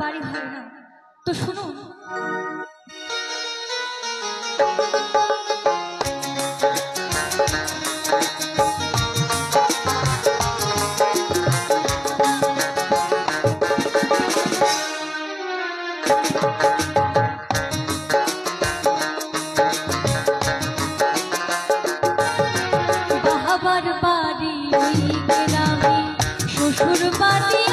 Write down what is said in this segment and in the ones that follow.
বাড়ি হয় না তো শুনুন বাবার বাড়ি ওই গ্রামে শ্বশুর বাড়ি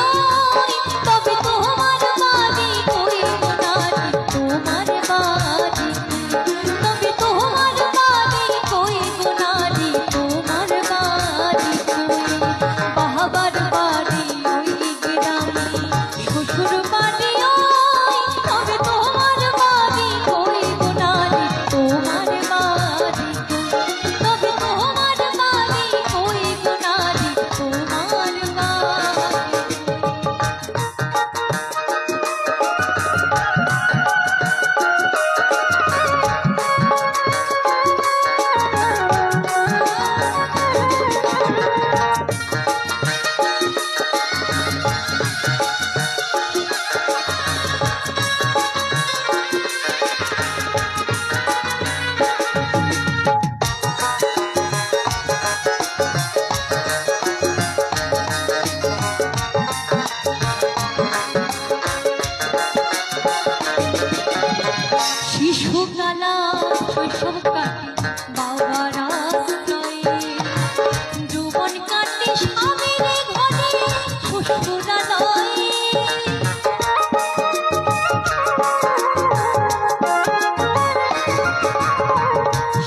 তবে তোমার বাড়ি কই গোনারি তোমার বাড়ি তবে তোমার বাড়ি কই গোনারি তোমার বাড়ি বাবার বাড়ি ওই গ্রামে শ্বশুর বাড়ি তবে তোমার বাড়ি কই গোনারি তোমার বাড়ি তবে তোমার বাড়ি কই গোনারি তোমার শিশুকালা শৈশব কাটে বাবার আশ্রয়ে যৌবন কাটে স্বামীর ঘরে শ্বশুরালয়ে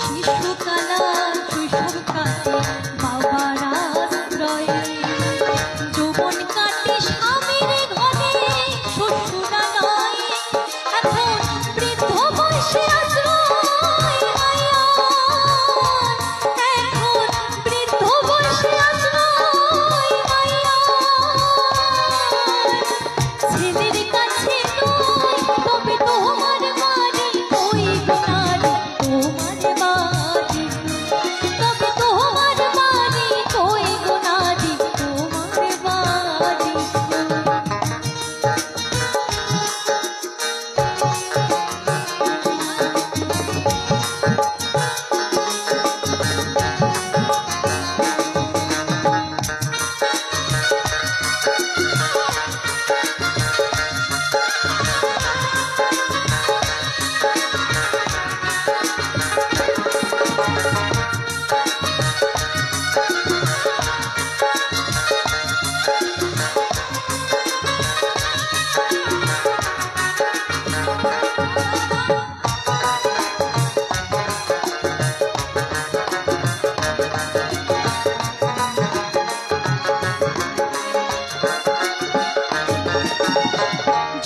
শিশুকালা শৈশব কাটে বাবার আশ্রয়ে যৌবন কাটে স্বামীর ঘরে শ্বশুরালয়ে এখন বৃদ্ধ বয়সে আশ্রয় এখন বৃদ্ধ বয়সে আশ্রয় ছেলের কাছে নয় তবে তোমার বাড়ি কই গোনারি তোমার বাড়ি তবে তোমার বাড়ি কই গোনারি তোমার বাড়ি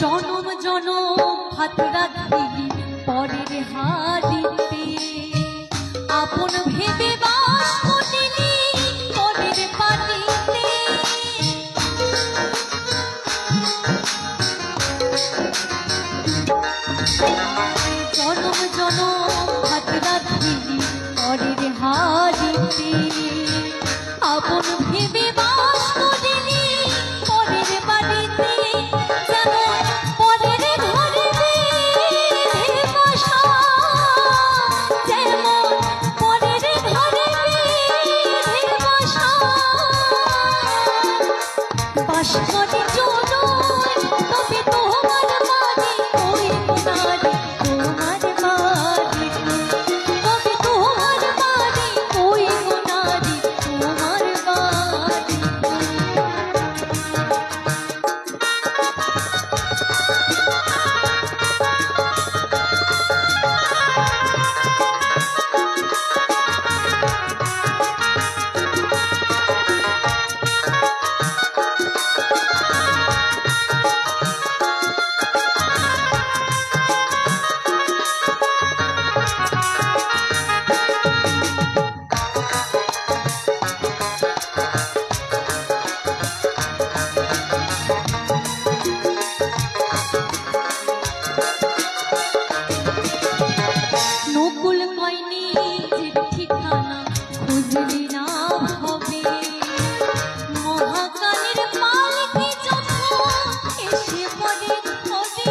জনম জনম হাত রাখি পরের হাড়িতে আপন ভেবে বাস করিনি পরের পানিতে জনম জনম হাত রাখি পরের হাড়িতে আপন ভেবে বাস করিনি পরের বাড়িতে যেমন পরের ঘরে বেঁধে বসা যেমন পরের ঘরে বেঁধে বসা বাস করে চলুন তবে তোমার বাড়ি কই গোনারি তোমার বাড়ি তবে তোমার বাড়ি কই গোনারি তোমার বাড়ি বুঝলি না হবে মহাকালের পালকি যখন এসে পড়ে হবে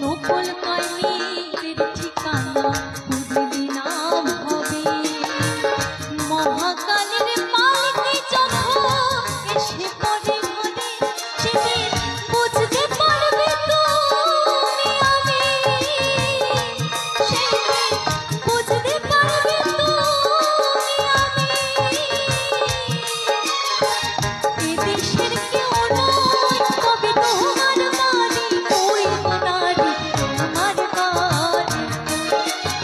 নকল কলির ঠিকানা বুঝলি না হবে মহাকালের পালকি যখন এসে পড়ে ঘরে সেদিন বুঝতে পারবে তুমি আমি সেদিন বুঝতে পারবে তুমি আমি এদেশের কেউ নয় তবে তোমার বাড়ি ওই নারী তোমার বাড়ি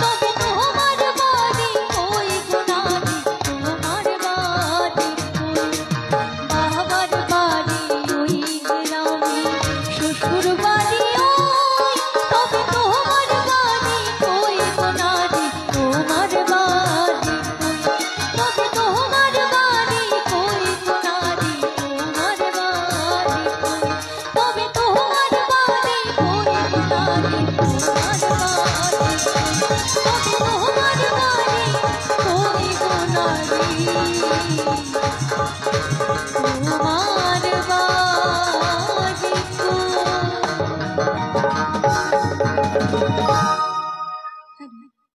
তবে তোমার বাড়ি ওই নারী তোমার বাড়ি বাবার বাড়ি ওই গ্রামে শ্বশুর বাড়ি ওই তবে তোমার বাড়ি ওই নারী তোমার বাড়ি তবে তোমার বাড়ি ওই নারী তোমার বাড়ি তবে তোমার বাড়ি ওই নারী তোমার বাড়ি